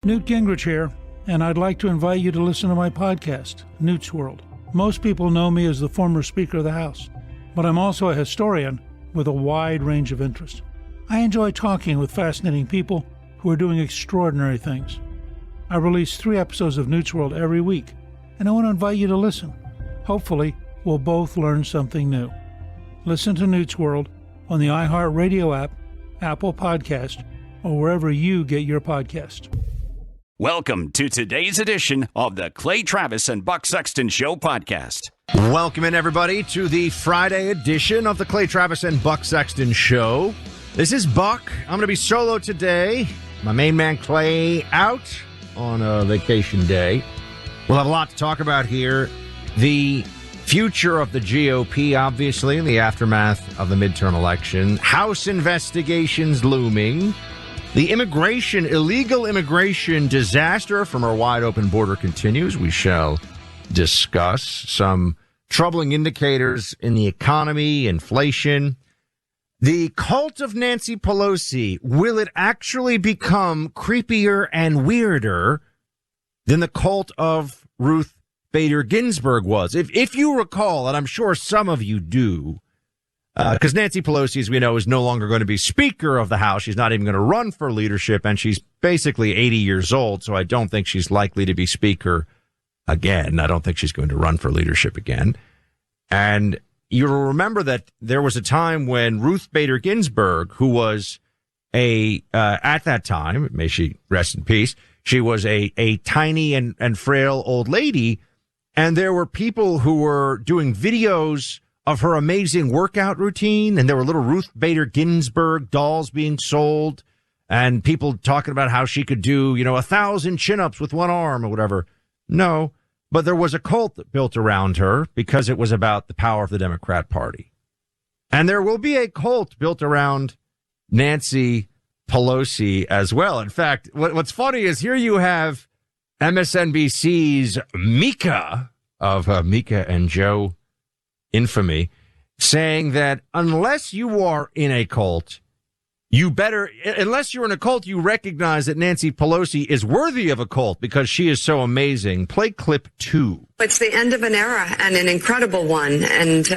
Newt Gingrich here, and I'd like to invite you to listen to my podcast, Newt's World. Most people know me as the former Speaker of the House, but I'm also a historian with a wide range of interests. I enjoy talking with fascinating people who are doing extraordinary things. I release 3 episodes of Newt's World every week, and I want to invite you to listen. Hopefully, we'll both learn something new. Listen to Newt's World on the iHeartRadio app, Apple Podcast, or wherever you get your podcast. Welcome to today's edition of the Clay Travis and Buck Sexton Show podcast. Welcome in, everybody, to the Friday edition of the Clay Travis and Buck Sexton Show. This is Buck. I'm going to be solo today. My main man, Clay, out on a vacation day. We'll have a lot to talk about here. The future of the GOP, obviously, in the aftermath of the midterm election. House investigations looming. The illegal immigration disaster from our wide-open border continues. We shall discuss some troubling indicators in the economy, inflation. The cult of Nancy Pelosi, will it actually become creepier and weirder than the cult of Ruth Bader Ginsburg was? If you recall, and I'm sure some of you do, because Nancy Pelosi, as we know, is no longer going to be Speaker of the House. She's not even going to run for leadership, and she's basically 80 years old, so I don't think she's likely to be Speaker again. I don't think she's going to run for leadership again. And you'll remember that there was a time when Ruth Bader Ginsburg, who was at that time, may she rest in peace, she was a tiny and frail old lady, and there were people who were doing videos of her amazing workout routine, and there were little Ruth Bader Ginsburg dolls being sold, and people talking about how she could do, 1,000 chin-ups with one arm or whatever. No, but there was a cult that built around her because it was about the power of the Democrat Party. And there will be a cult built around Nancy Pelosi as well. In fact, what's funny is here you have MSNBC's Mika of Mika and Joe infamy, saying that unless you are in a cult, you recognize that Nancy Pelosi is worthy of a cult because she is so amazing. Play clip 2. It's the end of an era and an incredible one. And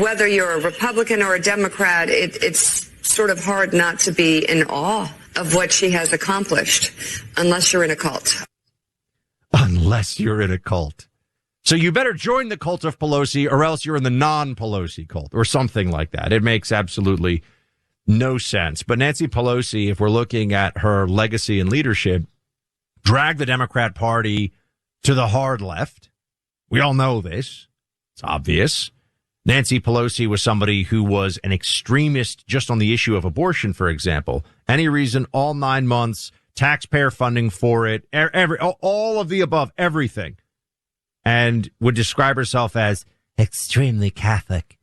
whether you're a Republican or a Democrat, it's sort of hard not to be in awe of what she has accomplished, unless you're in a cult. Unless you're in a cult. So you better join the cult of Pelosi or else you're in the non-Pelosi cult or something like that. It makes absolutely no sense. But Nancy Pelosi, if we're looking at her legacy and leadership, dragged the Democrat Party to the hard left. We all know this. It's obvious. Nancy Pelosi was somebody who was an extremist just on the issue of abortion, for example. Any reason, all 9 months, taxpayer funding for it, all of the above, everything. And would describe herself as extremely Catholic.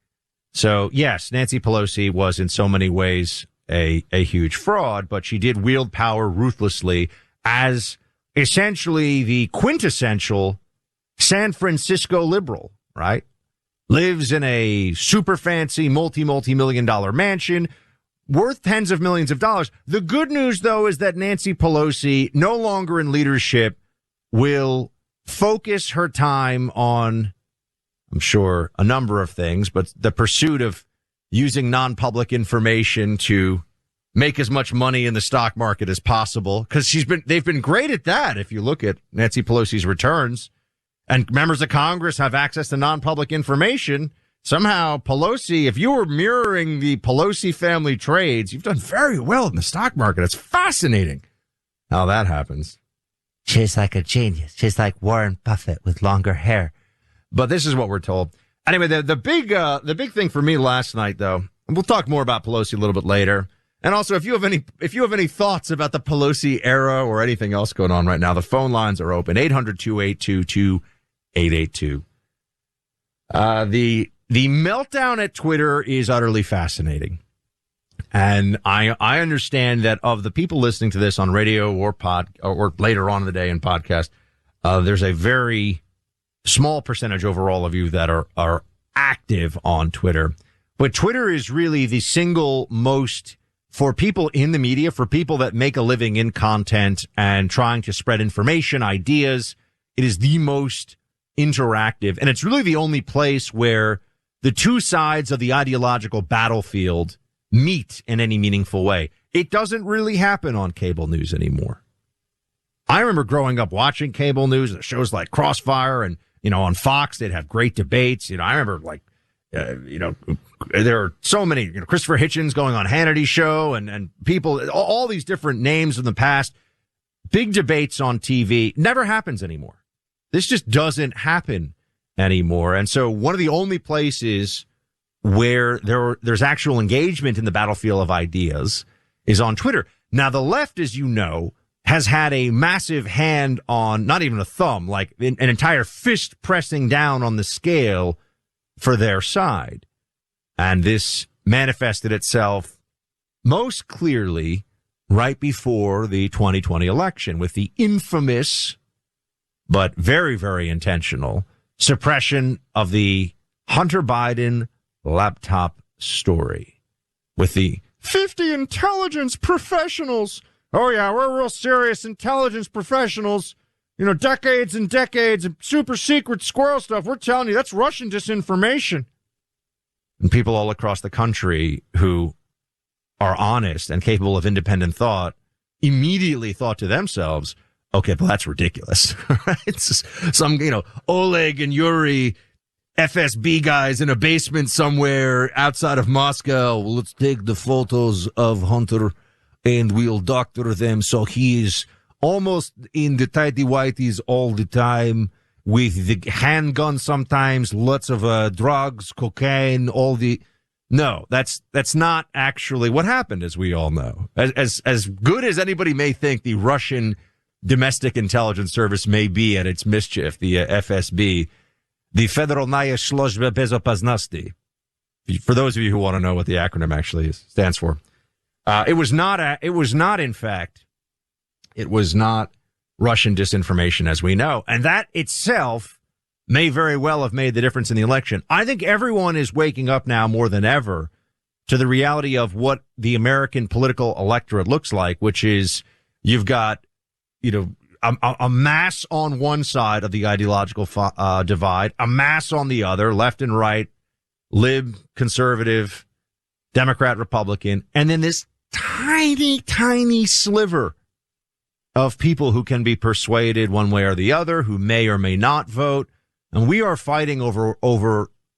So, yes, Nancy Pelosi was in so many ways a huge fraud, but she did wield power ruthlessly as essentially the quintessential San Francisco liberal, right? Lives in a super fancy multi-million dollar mansion worth tens of millions of dollars. The good news, though, is that Nancy Pelosi, no longer in leadership, will focus her time on, I'm sure, a number of things, but the pursuit of using non-public information to make as much money in the stock market as possible, because they've been great at that. If you look at Nancy Pelosi's returns, and members of Congress have access to non-public information, somehow Pelosi, if you were mirroring the Pelosi family trades, you've done very well in the stock market. It's fascinating how that happens. She's like a genius. She's like Warren Buffett with longer hair. But this is what we're told. Anyway, the big thing for me last night, though, and we'll talk more about Pelosi a little bit later. And also, if you have any thoughts about the Pelosi era or anything else going on right now, the phone lines are open. 800-282-2882. The meltdown at Twitter is utterly fascinating. And I understand that of the people listening to this on radio or later on in the day in podcast, there's a very small percentage overall of you that are active on Twitter. But Twitter is really the single most for people in the media, for people that make a living in content and trying to spread information, ideas, it is the most interactive. And it's really the only place where the two sides of the ideological battlefield meet in any meaningful way. It doesn't really happen on cable news anymore. I remember growing up watching cable news, shows like Crossfire, and, on Fox, they'd have great debates. I remember there are so many, Christopher Hitchens going on Hannity's show and people, all these different names in the past, big debates on TV. Never happens anymore. This just doesn't happen anymore. And so one of the only places where there's actual engagement in the battlefield of ideas is on Twitter. Now, the left, as you know, has had a massive hand on, not even a thumb, like an entire fist pressing down on the scale for their side. And this manifested itself most clearly right before the 2020 election with the infamous, but very, very intentional suppression of the Hunter Biden laptop story with the 50 intelligence professionals. Oh, yeah, we're real serious intelligence professionals. Decades and decades of super secret squirrel stuff. We're telling you, that's Russian disinformation. And people all across the country who are honest and capable of independent thought immediately thought to themselves, okay, well, that's ridiculous. It's some, Oleg and Yuri FSB guys in a basement somewhere outside of Moscow. Well, let's take the photos of Hunter and we'll doctor them so he's almost in the tighty whities all the time with the handgun sometimes, lots of drugs, cocaine, No, that's not actually what happened, as we all know. As good as anybody may think the Russian domestic intelligence service may be at its mischief, the FSB, the Federalnaya Sluzhba Bezopasnosti. For those of you who want to know what the acronym actually stands for. It was not Russian disinformation, as we know. And that itself may very well have made the difference in the election. I think everyone is waking up now more than ever to the reality of what the American political electorate looks like, which is you've got, a mass on one side of the ideological divide, a mass on the other, left and right, lib, conservative, Democrat, Republican, and then this tiny, tiny sliver of people who can be persuaded one way or the other, who may or may not vote. And we are fighting over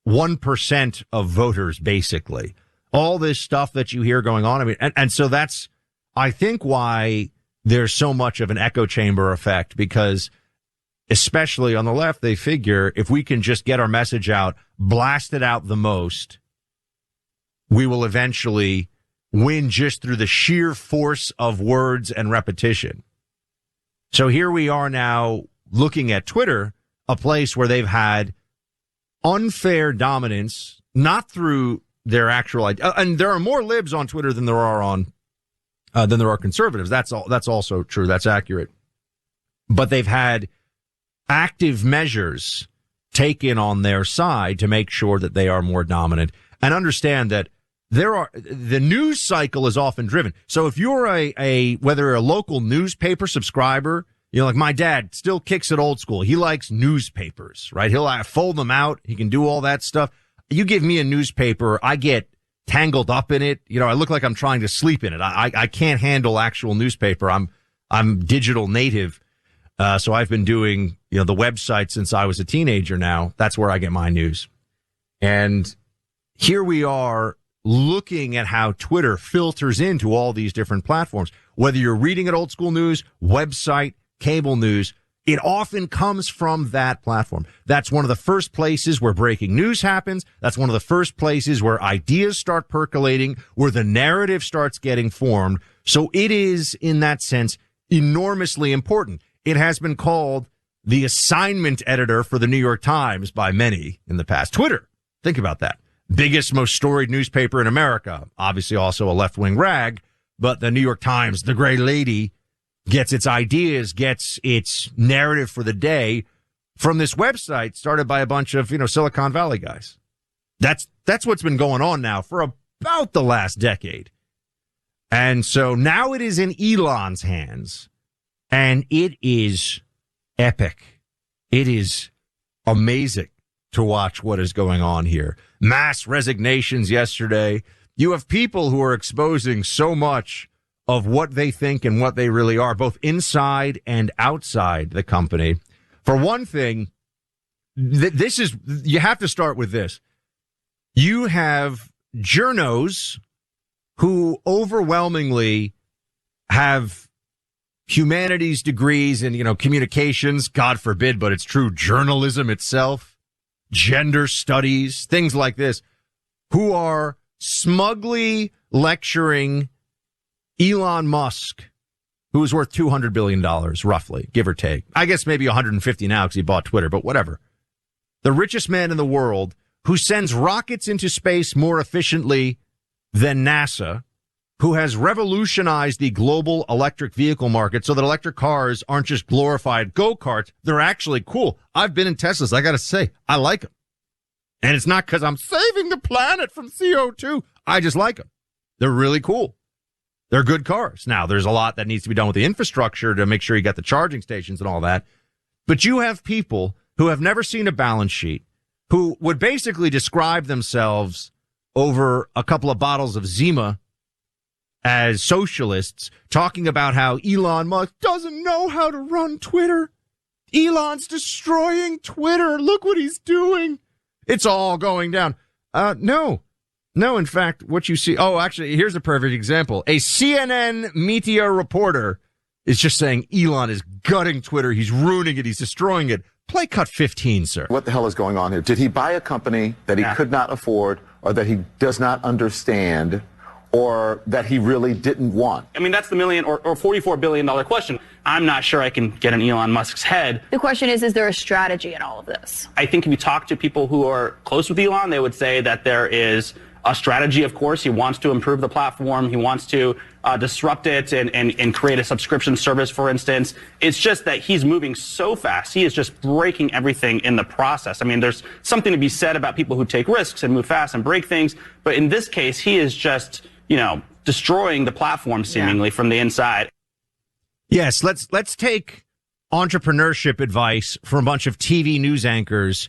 1% of voters, basically. All this stuff that you hear going on. And so that's, I think, why there's so much of an echo chamber effect, because especially on the left, they figure if we can just get our message out, blast it out the most, we will eventually win just through the sheer force of words and repetition. So here we are now looking at Twitter, a place where they've had unfair dominance, not through their actual idea. And there are more libs on Twitter than there are conservatives. That's also true. That's accurate. But they've had active measures taken on their side to make sure that they are more dominant, and understand that the news cycle is often driven. So if you're whether a local newspaper subscriber, like my dad still kicks it old school. He likes newspapers, right? He'll fold them out. He can do all that stuff. You give me a newspaper, I get tangled up in it. I look like I'm trying to sleep in it. I can't handle actual newspaper. I'm digital native. So I've been doing, the website since I was a teenager now. That's where I get my news. And here we are looking at how Twitter filters into all these different platforms. Whether you're reading at old school news, website, cable news, it often comes from that platform. That's one of the first places where breaking news happens. That's one of the first places where ideas start percolating, where the narrative starts getting formed. So it is, in that sense, enormously important. It has been called the assignment editor for the New York Times by many in the past. Twitter, think about that. Biggest, most storied newspaper in America. Obviously also a left-wing rag, but the New York Times, the gray lady, gets its ideas, gets its narrative for the day from this website started by a bunch of, Silicon Valley guys. That's what's been going on now for about the last decade. And so now it is in Elon's hands, and it is epic. It is amazing to watch what is going on here. Mass resignations yesterday. You have people who are exposing so much of what they think and what they really are, both inside and outside the company. For one thing, you have to start with this. You have journos who overwhelmingly have humanities degrees in, communications, God forbid, but it's true, journalism itself, gender studies, things like this, who are smugly lecturing Elon Musk, who is worth $200 billion, roughly, give or take. I guess maybe 150 now because he bought Twitter, but whatever. The richest man in the world who sends rockets into space more efficiently than NASA, who has revolutionized the global electric vehicle market so that electric cars aren't just glorified go-karts. They're actually cool. I've been in Teslas. I got to say, I like them. And it's not because I'm saving the planet from CO2. I just like them. They're really cool. They're good cars. Now, there's a lot that needs to be done with the infrastructure to make sure you got the charging stations and all that. But you have people who have never seen a balance sheet, who would basically describe themselves over a couple of bottles of Zima as socialists, talking about how Elon Musk doesn't know how to run Twitter. Elon's destroying Twitter. Look what he's doing. It's all going down. No, in fact, what you see. Oh, actually, here's a perfect example. A CNN media reporter is just saying Elon is gutting Twitter. He's ruining it. He's destroying it. Play cut 15, sir. What the hell is going on here? Did he buy a company that he could not afford, or that he does not understand, or that he really didn't want? I mean, that's the million or $44 billion question. I'm not sure I can get in Elon Musk's head. The question is there a strategy in all of this? I think if you talk to people who are close with Elon, they would say that there is a strategy, of course. He wants to improve the platform. He wants to disrupt it and create a subscription service, for instance. It's just that he's moving so fast. He is just breaking everything in the process. I mean, there's something to be said about people who take risks and move fast and break things. But in this case, he is just, destroying the platform seemingly from the inside. Yes, let's take entrepreneurship advice from a bunch of TV news anchors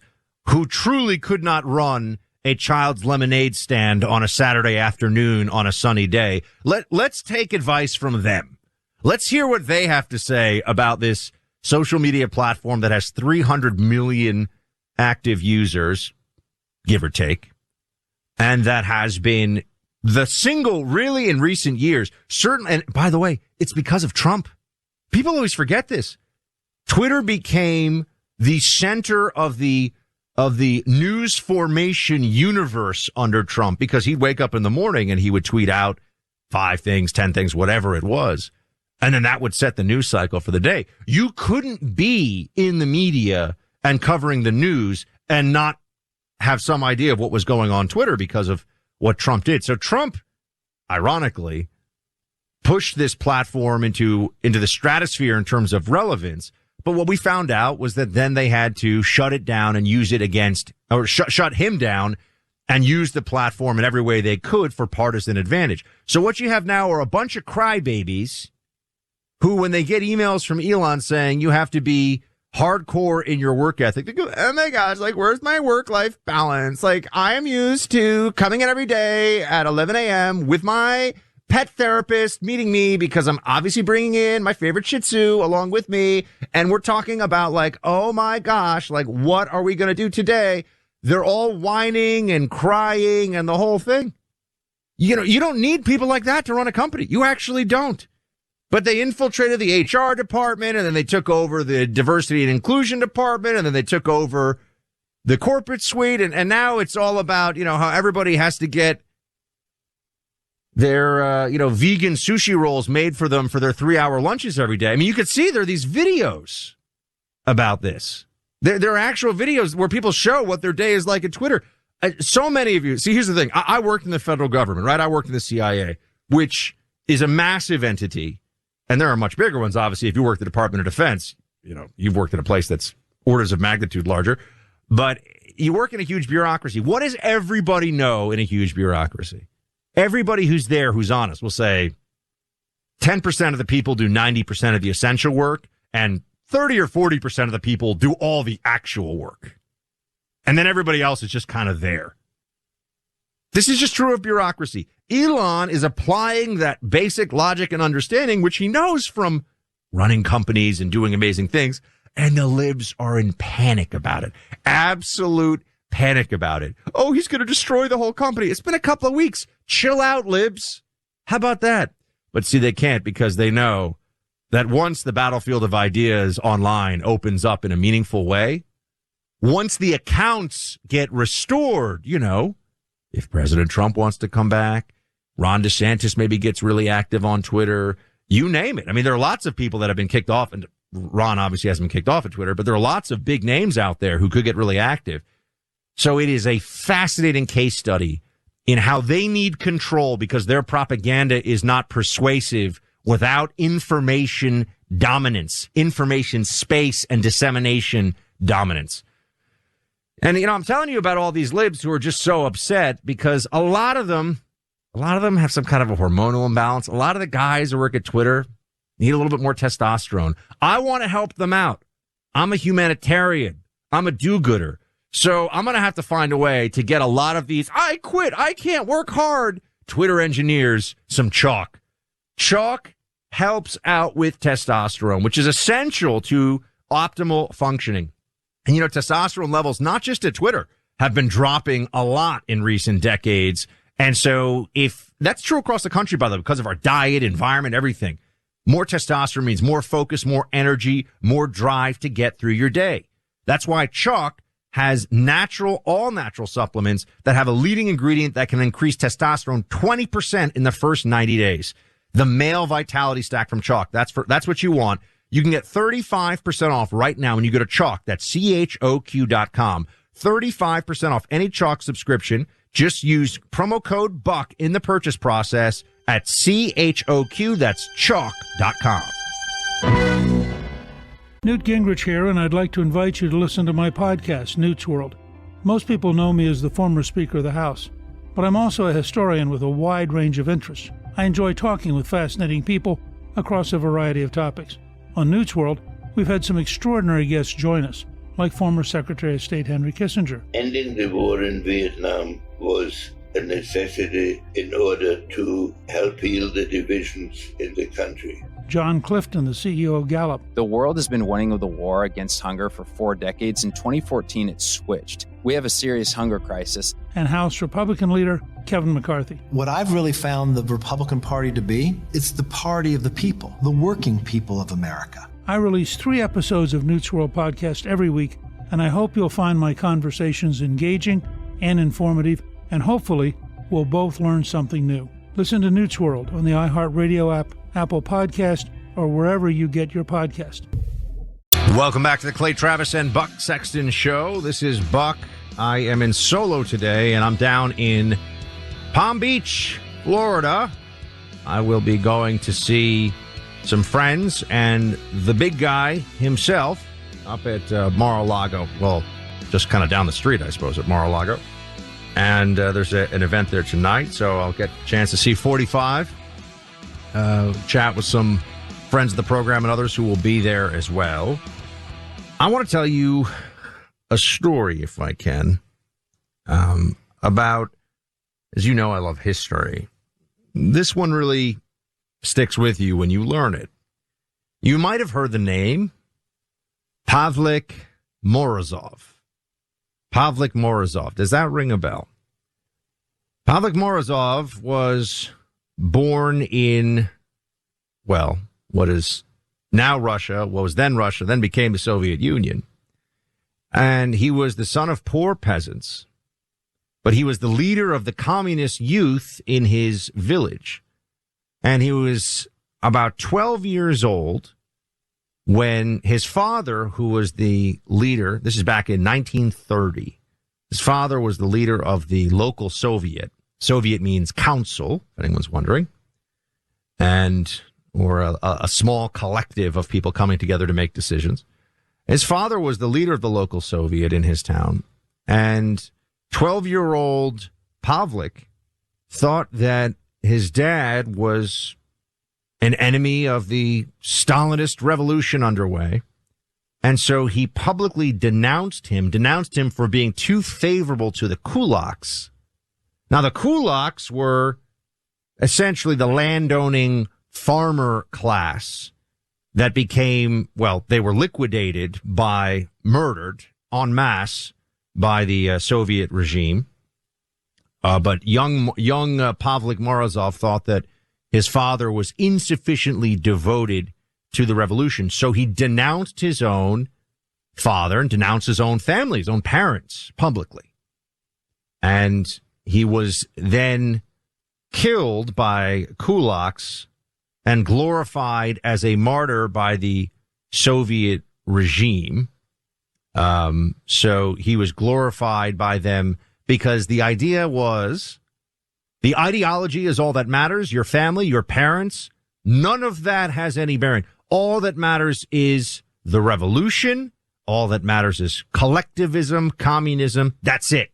who truly could not run a child's lemonade stand on a Saturday afternoon on a sunny day. Let's take advice from them. Let's hear what they have to say about this social media platform that has 300 million active users, give or take, and that has been the single, really, in recent years, certain, and by the way, it's because of Trump. People always forget this. Twitter became the center of the news formation universe under Trump because he'd wake up in the morning and he would tweet out 5 things, 10 things, whatever it was. And then that would set the news cycle for the day. You couldn't be in the media and covering the news and not have some idea of what was going on Twitter because of what Trump did. So Trump, ironically, pushed this platform into the stratosphere in terms of relevance. But what we found out was that then they had to shut it down and use it against, or shut him down and use the platform in every way they could for partisan advantage. So what you have now are a bunch of crybabies who, when they get emails from Elon saying you have to be hardcore in your work ethic, they go, oh my gosh, where's my work-life balance? I am used to coming in every day at 11 a.m. with my pet therapist meeting me because I'm obviously bringing in my favorite Shih Tzu along with me. And we're talking about oh my gosh, what are we going to do today? They're all whining and crying and the whole thing. You don't need people like that to run a company. You actually don't. But they infiltrated the HR department, and then they took over the diversity and inclusion department, and then they took over the corporate suite. And now it's all about, how everybody has to get their, vegan sushi rolls made for them for their 3-hour lunches every day. I mean, you could see there are these videos about this. There are actual videos where people show what their day is like at Twitter. So many of you, see, here's the thing. I worked in the federal government, right? I worked in the CIA, which is a massive entity. And there are much bigger ones, obviously. If you work at the Department of Defense, you've worked in a place that's orders of magnitude larger. But you work in a huge bureaucracy. What does everybody know in a huge bureaucracy? Everybody who's there, who's honest, will say, 10% of the people do 90% of the essential work, and 30 or 40% of the people do all the actual work. And then everybody else is just kind of there. This is just true of bureaucracy. Elon is applying that basic logic and understanding, which he knows from running companies and doing amazing things, and the libs are in panic about it. Absolute panic about it. Oh, he's going to destroy the whole company. It's been a couple of weeks. Chill out, libs. How about that? But see, they can't, because they know that once the battlefield of ideas online opens up in a meaningful way, once the accounts get restored, if President Trump wants to come back, Ron DeSantis maybe gets really active on Twitter, you name it. I mean, there are lots of people that have been kicked off, and Ron obviously hasn't been kicked off of Twitter, but there are lots of big names out there who could get really active. So it is a fascinating case study in how they need control, because their propaganda is not persuasive without information dominance, information space, and dissemination dominance. And, I'm telling you about all these libs who are just so upset because a lot of them have some kind of a hormonal imbalance. A lot of the guys who work at Twitter need a little bit more testosterone. I want to help them out. I'm a humanitarian. I'm a do-gooder. So I'm going to have to find a way to get a lot of these, I quit, I can't work hard, Twitter engineers some chalk. Chalk helps out with testosterone, which is essential to optimal functioning. And, testosterone levels, not just at Twitter, have been dropping a lot in recent decades. And so if that's true across the country, by the way, because of our diet, environment, everything, more testosterone means more focus, more energy, more drive to get through your day. That's why chalk has all natural supplements that have a leading ingredient that can increase testosterone 20% in the first 90 days. The male vitality stack from chalk. That's what you want. You can get 35% off right now when you go to chalk. That's CHOQ.com. 35% off any chalk subscription. Just use promo code BUCK in the purchase process at CHOQ. That's chalk.com. Newt Gingrich here, and I'd like to invite you to listen to my podcast, Newt's World. Most people know me as the former Speaker of the House, but I'm also a historian with a wide range of interests. I enjoy talking with fascinating people across a variety of topics. On Newt's World, we've had some extraordinary guests join us, like former Secretary of State Henry Kissinger. Ending the war in Vietnam was a necessity in order to help heal the divisions in the country. John Clifton, the CEO of Gallup. The world has been winning the war against hunger for 4 decades. In 2014, it switched. We have a serious hunger crisis. And House Republican leader Kevin McCarthy. What I've really found the Republican Party to be, it's the party of the people, the working people of America. I release 3 episodes of Newt's World podcast every week, and I hope you'll find my conversations engaging and informative, and hopefully we'll both learn something new. Listen to Newt's World on the iHeartRadio app, Apple Podcast, or wherever you get your podcast. Welcome back to the Clay Travis and Buck Sexton Show. This is Buck. I am in solo today, and I'm down in Palm Beach, Florida. I will be going to see some friends and the big guy himself up at Mar-a-Lago. Well, just kind of down the street, I suppose, at Mar-a-Lago. And there's an event there tonight, so I'll get a chance to see 45, chat with some friends of the program and others who will be there as well. I want to tell you a story, if I can, about, as you know, I love history. This one really sticks with you when you learn it. You might have heard the name Pavlik Morozov. Pavlik Morozov. Does that ring a bell? Pavlik Morozov was born in, well, what is now Russia, what was then Russia, then became the Soviet Union. And he was the son of poor peasants, but he was the leader of the communist youth in his village. And he was about 12 years old when his father, who was the leader, this is back in 1930, his father was the leader of the local Soviet. Soviet means council, if anyone's wondering, or a small collective of people coming together to make decisions. His father was the leader of the local Soviet in his town, and 12-year-old Pavlik thought that his dad was an enemy of the Stalinist revolution underway. And so he publicly denounced him for being too favorable to the kulaks. Now, the kulaks were essentially the landowning farmer class that became, well, they were liquidated murdered en masse by the Soviet regime. But young Pavlik Morozov thought that his father was insufficiently devoted to the revolution. So he denounced his own father and denounced his own family, his own parents publicly. And he was then killed by kulaks and glorified as a martyr by the Soviet regime. So he was glorified by them because the idea was the ideology is all that matters. Your family, your parents, none of that has any bearing. All that matters is the revolution. All that matters is collectivism, communism. That's it.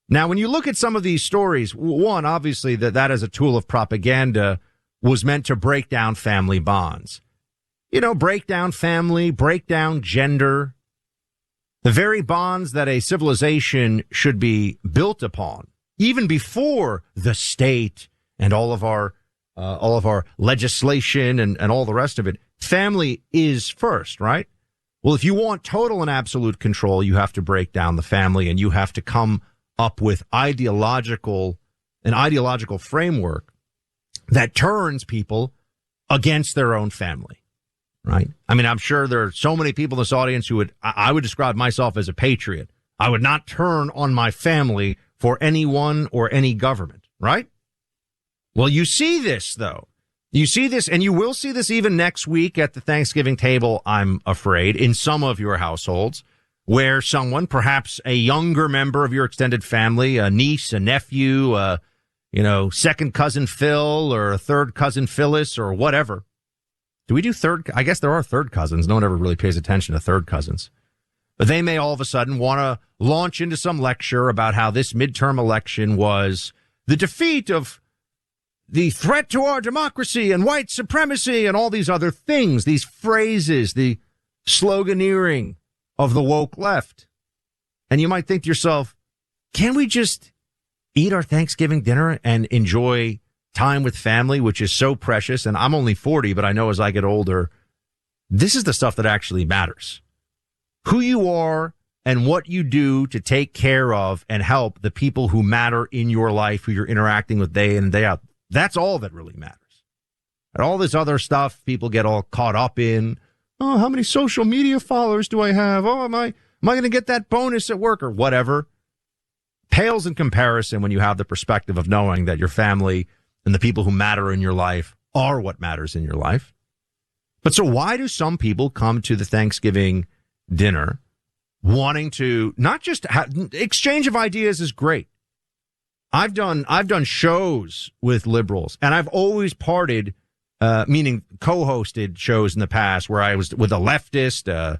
Now, when you look at some of these stories, one, obviously, that as a tool of propaganda was meant to break down family bonds. You know, break down family, break down gender, the very bonds that a civilization should be built upon, even before the state and all of our legislation and all the rest of it. Family is first, right? Well, if you want total and absolute control, you have to break down the family and you have to come up with an ideological framework that turns people against their own family, right? I mean, I'm sure there are so many people in this audience who I would describe myself as a patriot. I would not turn on my family for anyone or any government, right? Well, you see this, though. You see this, and you will see this even next week at the Thanksgiving table, I'm afraid, in some of your households, where someone, perhaps a younger member of your extended family, a niece, a nephew, second cousin Phil or a third cousin Phyllis or whatever. Do we do third? I guess there are third cousins. No one ever really pays attention to third cousins. But they may all of a sudden want to launch into some lecture about how this midterm election was the defeat of the threat to our democracy and white supremacy and all these other things, these phrases, the sloganeering of the woke left. And you might think to yourself, can we just eat our Thanksgiving dinner and enjoy time with family, which is so precious? And I'm only 40, but I know as I get older, this is the stuff that actually matters. Who you are and what you do to take care of and help the people who matter in your life, who you're interacting with day in and day out. That's all that really matters. And all this other stuff people get all caught up in. Oh, how many social media followers do I have? Oh, am I going to get that bonus at work or whatever? Pales in comparison when you have the perspective of knowing that your family and the people who matter in your life are what matters in your life. But so why do some people come to the Thanksgiving dinner wanting to not just exchange of ideas is great. I've done shows with liberals, and I've always parted, meaning co-hosted shows in the past where I was with a leftist,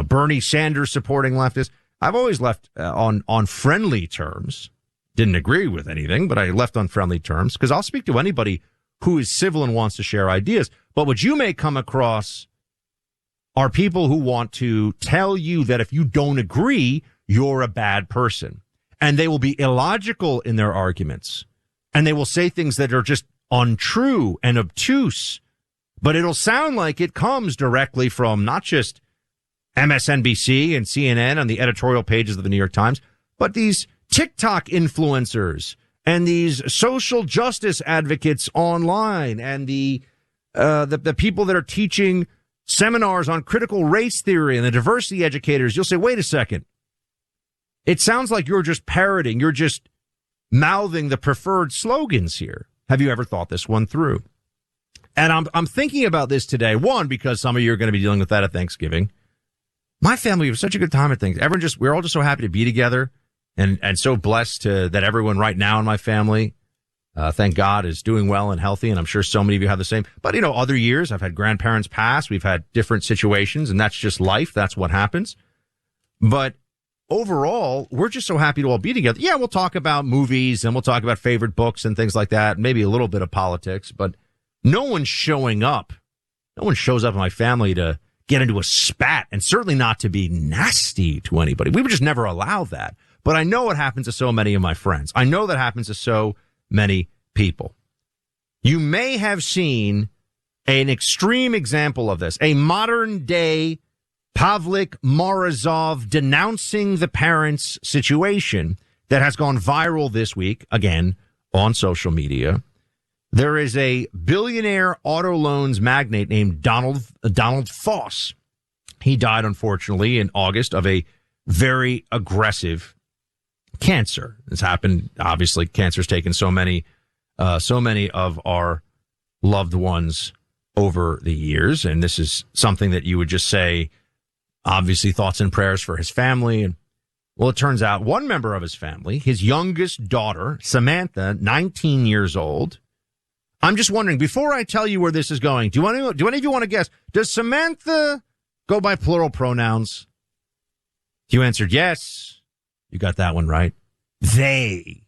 Bernie Sanders supporting leftist. I've always left on friendly terms. Didn't agree with anything, but I left on friendly terms because I'll speak to anybody who is civil and wants to share ideas. But what you may come across are people who want to tell you that if you don't agree, you're a bad person. And they will be illogical in their arguments. And they will say things that are just untrue and obtuse. But it'll sound like it comes directly from not just MSNBC and CNN on the editorial pages of the New York Times, but these TikTok influencers and these social justice advocates online and the people that are teaching seminars on critical race theory and the diversity educators. You'll say, wait a second. It sounds like you're just parroting. You're just mouthing the preferred slogans here. Have you ever thought this one through? And I'm thinking about this today. One, because some of you are going to be dealing with that at Thanksgiving. My family was such a good time at things. We're all just so happy to be together and so blessed that everyone right now in my family, thank God, is doing well and healthy. And I'm sure so many of you have the same. But, other years I've had grandparents pass. We've had different situations, and that's just life. That's what happens. But overall, we're just so happy to all be together. Yeah, we'll talk about movies and we'll talk about favorite books and things like that, maybe a little bit of politics. But no one's showing up. No one shows up in my family to get into a spat, and certainly not to be nasty to anybody. We would just never allow that. But I know it happens to so many of my friends. I know that happens to so many people. You may have seen an extreme example of this, a modern day Pavlik Morozov denouncing the parents situation that has gone viral this week, again, on social media. There is a billionaire auto loans magnate named Donald Foss. He died, unfortunately, in August of a very aggressive cancer. This happened, obviously, cancer's taken so many of our loved ones over the years. And this is something that you would just say, obviously, thoughts and prayers for his family. And well, it turns out one member of his family, his youngest daughter, Samantha, 19 years old. I'm just wondering, before I tell you where this is going, do any of you want to guess? Does Samantha go by plural pronouns? You answered yes. You got that one right. They.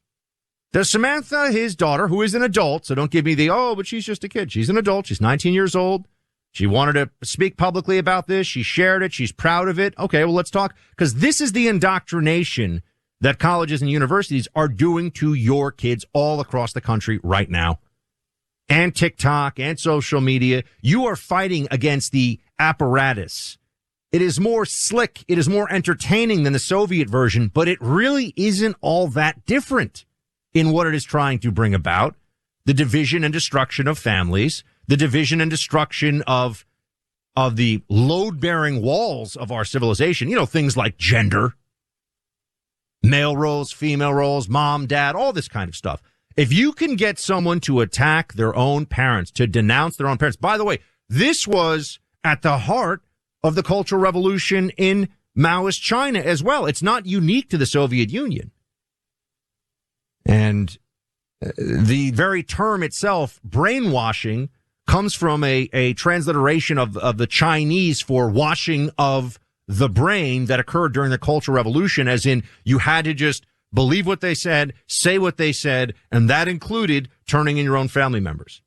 Does Samantha, his daughter, who is an adult, so don't give me but she's just a kid. She's an adult. She's 19 years old. She wanted to speak publicly about this. She shared it. She's proud of it. Okay, well, let's talk, because this is the indoctrination that colleges and universities are doing to your kids all across the country right now. And TikTok and social media. You are fighting against the apparatus. It is more slick. It is more entertaining than the Soviet version, but it really isn't all that different in what it is trying to bring about. The division and destruction of families, the division and destruction of the load-bearing walls of our civilization. You know, things like gender, male roles, female roles, mom, dad, all this kind of stuff. If you can get someone to attack their own parents, to denounce their own parents. By the way, this was at the heart of the Cultural Revolution in Maoist China as well. It's not unique to the Soviet Union. And the very term itself, brainwashing, comes from a transliteration of the Chinese for washing of the brain that occurred during the Cultural Revolution, as in you had to just believe what they said, say what they said, and that included turning in your own family members.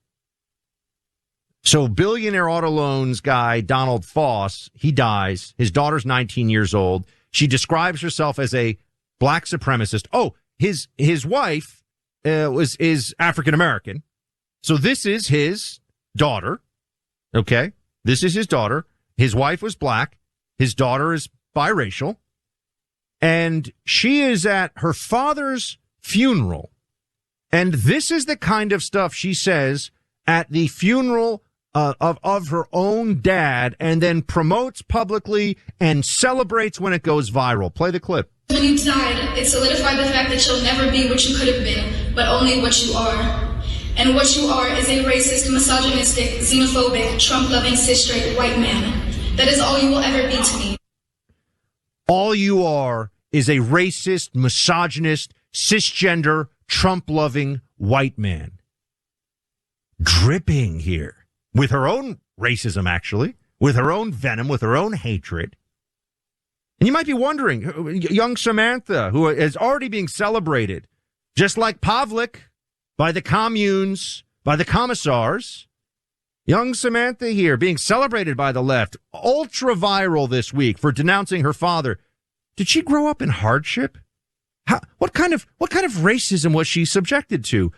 So billionaire auto loans guy Donald Foss, he dies. His daughter's 19 years old. She describes herself as a black supremacist. Oh, his wife is African American. So this is his daughter. Okay, this is his daughter. His wife was black. His daughter is biracial. And she is at her father's funeral. And this is the kind of stuff she says at the funeral of her own dad, and then promotes publicly and celebrates when it goes viral. Play the clip. When you died, it solidified the fact that you'll never be what you could have been, but only what you are. And what you are is a racist, misogynistic, xenophobic, Trump-loving, cis-straight white man. That is all you will ever be to me. All you are is a racist, misogynist, cisgender, Trump-loving white man. Dripping here. With her own racism, actually. With her own venom, with her own hatred. And you might be wondering, young Samantha, who is already being celebrated, just like Pavlik, by the communes, by the commissars. Young Samantha here being celebrated by the left, ultra viral this week for denouncing her father. Did she grow up in hardship? What kind of racism was she subjected to?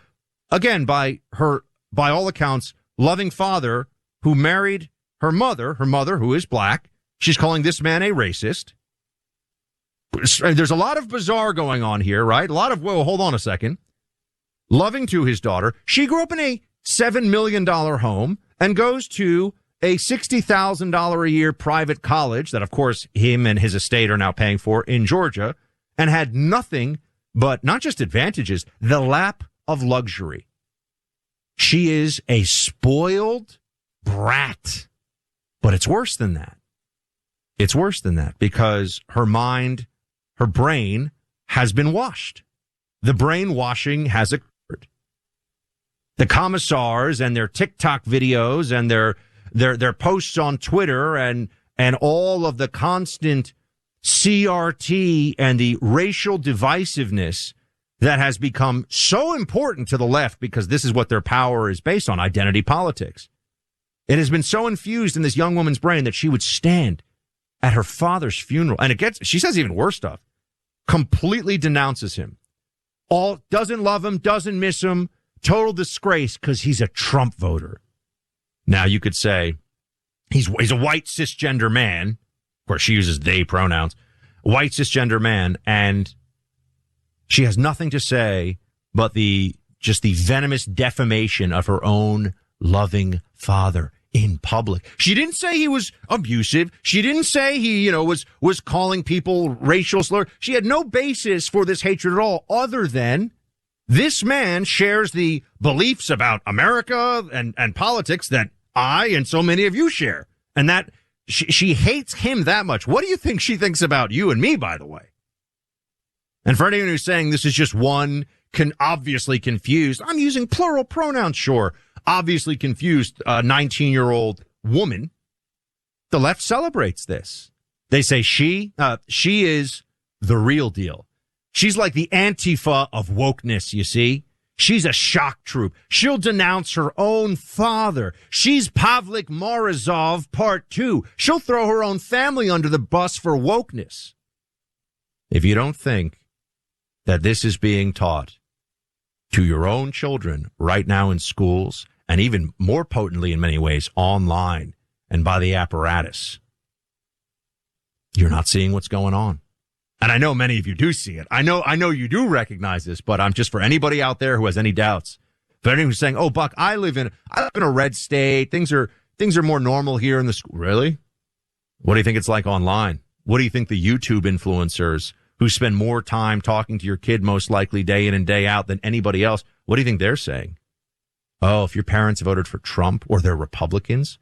Again, by all accounts, loving father who married her mother who is black. She's calling this man a racist. There's a lot of bizarre going on here, right? Hold on a second. Loving to his daughter. She grew up in a $7 million home and goes to a $60,000 a year private college that, of course, him and his estate are now paying for in Georgia, and had nothing but not just advantages, the lap of luxury. She is a spoiled brat. But it's worse than that. It's worse than that because her mind, her brain has been washed. The brainwashing has occurred. The commissars and their TikTok videos and their posts on Twitter and all of the constant CRT and the racial divisiveness that has become so important to the left because this is what their power is based on, identity politics. It has been so infused in this young woman's brain that she would stand at her father's funeral. And she says even worse stuff, completely denounces him. Doesn't love him, doesn't miss him, total disgrace because he's a Trump voter. Now you could say he's a white cisgender man. Of course, she uses they pronouns. White cisgender man, and she has nothing to say but the venomous defamation of her own loving father in public. She didn't say he was abusive. She didn't say he, was calling people racial slur. She had no basis for this hatred at all, other than this man shares the beliefs about America and politics that I and so many of you share. And that she hates him that much. What do you think she thinks about you and me, by the way? And for anyone who's saying this is just one obviously confused, I'm using plural pronouns, sure, obviously confused 19-year-old woman, the left celebrates this. They say she is the real deal. She's like the Antifa of wokeness, you see. She's a shock troop. She'll denounce her own father. She's Pavlik Morozov Part 2. She'll throw her own family under the bus for wokeness. If you don't think that this is being taught to your own children right now in schools, and even more potently in many ways online and by the apparatus, you're not seeing what's going on. And I know many of you do see it. I know you do recognize this, but I'm just for anybody out there who has any doubts. For anyone who's saying, "Oh, Buck, I live in a red state. Things are more normal here in the school." Really? What do you think it's like online? What do you think the YouTube influencers who spend more time talking to your kid most likely day in and day out than anybody else, what do you think they're saying? Oh, if your parents voted for Trump, or they're Republicans,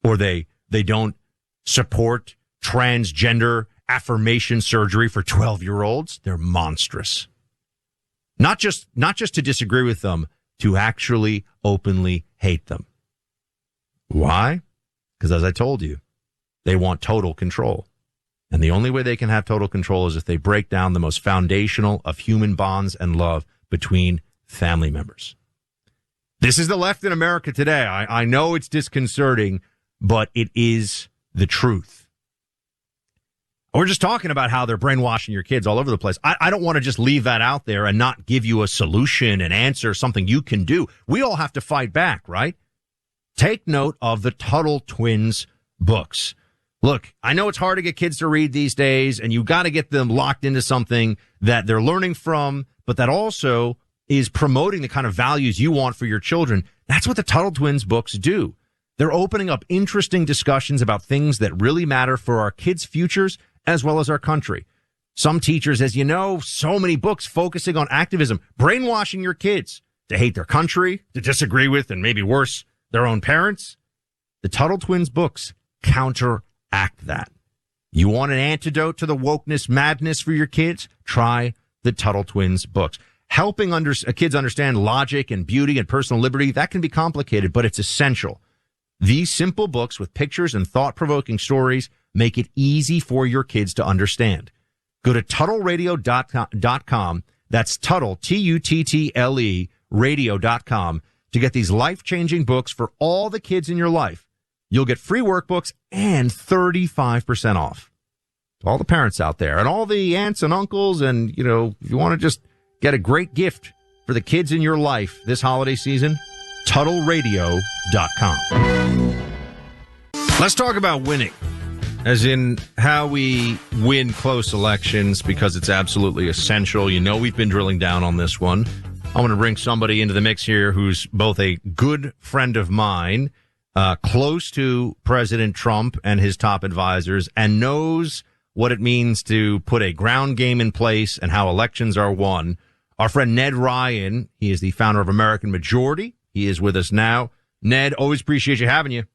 or they don't support transgender affirmation surgery for 12-year-olds, they're monstrous. Not just to disagree with them, to actually openly hate them. Why? Because as I told you, they want total control. And the only way they can have total control is if they break down the most foundational of human bonds and love between family members. This is the left in America today. I know it's disconcerting, but it is the truth. We're just talking about how they're brainwashing your kids all over the place. I don't want to just leave that out there and not give you a solution, an answer, something you can do. We all have to fight back, right? Take note of the Tuttle Twins books. Look, I know it's hard to get kids to read these days, and you got to get them locked into something that they're learning from, but that also is promoting the kind of values you want for your children. That's what the Tuttle Twins books do. They're opening up interesting discussions about things that really matter for our kids' futures as well as our country. Some teachers, as you know, so many books focusing on activism, brainwashing your kids to hate their country, to disagree with, and maybe worse, their own parents. The Tuttle Twins books counteract that. You want an antidote to the wokeness madness for your kids? Try the Tuttle Twins books. Helping kids understand logic and beauty and personal liberty, that can be complicated, but it's essential. These simple books with pictures and thought-provoking stories make it easy for your kids to understand. Go to TuttleRadio.com. That's Tuttle, Tuttle, radio.com to get these life-changing books for all the kids in your life. You'll get free workbooks and 35% off. To all the parents out there and all the aunts and uncles, and, if you want to just get a great gift for the kids in your life this holiday season, TuttleRadio.com. Let's talk about winning, as in how we win close elections, because it's absolutely essential. We've been drilling down on this one. I want to bring somebody into the mix here who's both a good friend of mine, close to President Trump and his top advisors, and knows what it means to put a ground game in place and how elections are won. Our friend Ned Ryan, he is the founder of American Majority. He is with us now. Ned, always appreciate you having you.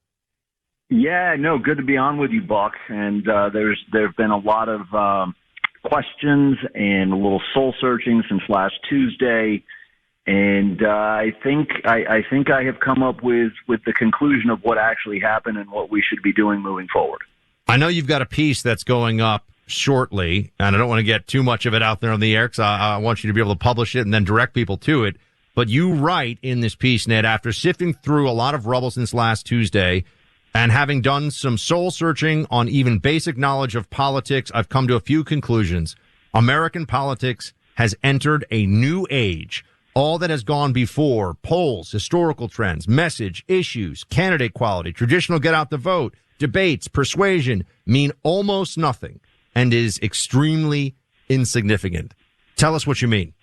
Yeah, no, good to be on with you, Buck. And there have been a lot of questions and a little soul searching since last Tuesday. And I think I have come up with the conclusion of what actually happened and what we should be doing moving forward. I know you've got a piece that's going up shortly, and I don't want to get too much of it out there on the air because I want you to be able to publish it and then direct people to it. But you write in this piece, Ned, after sifting through a lot of rubble since last Tuesday and having done some soul searching on even basic knowledge of politics, I've come to a few conclusions. American politics has entered a new age. All that has gone before, polls, historical trends, message, issues, candidate quality, traditional get out the vote, debates, persuasion, mean almost nothing and is extremely insignificant. Tell us what you mean.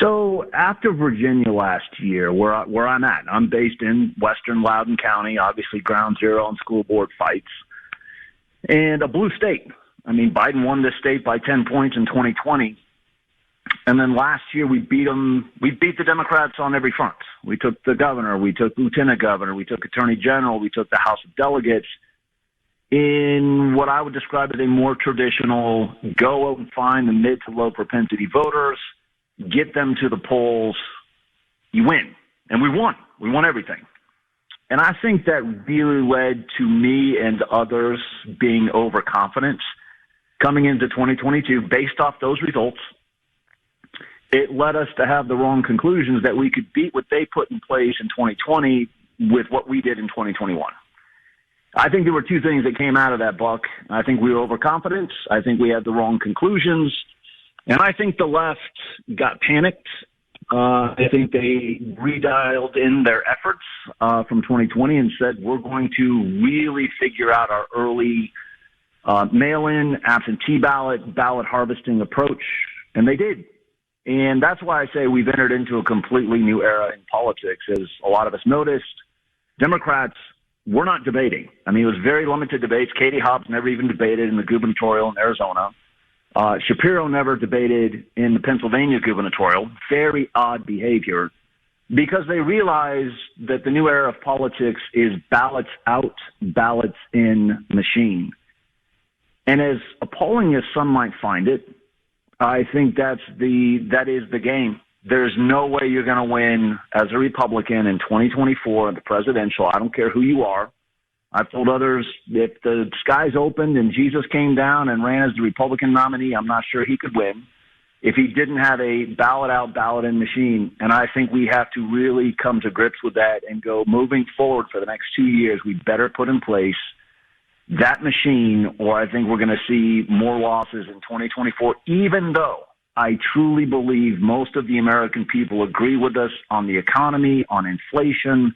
So after Virginia last year, where I'm at, I'm based in western Loudoun County, obviously ground zero on school board fights, and a blue state. I mean, Biden won this state by 10 points in 2020. And then last year we beat them. We beat the Democrats on every front. We took the governor, we took lieutenant governor, we took attorney general, we took the House of Delegates in what I would describe as a more traditional go out and find the mid to low propensity voters, get them to the polls, you win. And we won. We won everything. And I think that really led to me and others being overconfident coming into 2022 based off those results. It led us to have the wrong conclusions that we could beat what they put in place in 2020 with what we did in 2021. I think there were two things that came out of that, Buck. I think we were overconfident. I think we had the wrong conclusions. And I think the left got panicked. I think they redialed in their efforts from 2020 and said, we're going to really figure out our early mail-in, absentee ballot harvesting approach. And they did. And that's why I say we've entered into a completely new era in politics. As a lot of us noticed, Democrats were not debating. I mean, it was very limited debates. Katie Hobbs never even debated in the gubernatorial in Arizona. Shapiro never debated in the Pennsylvania gubernatorial. Very odd behavior because they realized that the new era of politics is ballots out, ballots in machine. And as appalling as some might find it, I think that is the game. There's no way you're going to win as a Republican in 2024 at the presidential. I don't care who you are. I've told others if the skies opened and Jesus came down and ran as the Republican nominee, I'm not sure he could win if he didn't have a ballot out, ballot in machine. And I think we have to really come to grips with that and go moving forward for the next 2 years. We better put in place that machine, or I think we're going to see more losses in 2024, even though I truly believe most of the American people agree with us on the economy, on inflation,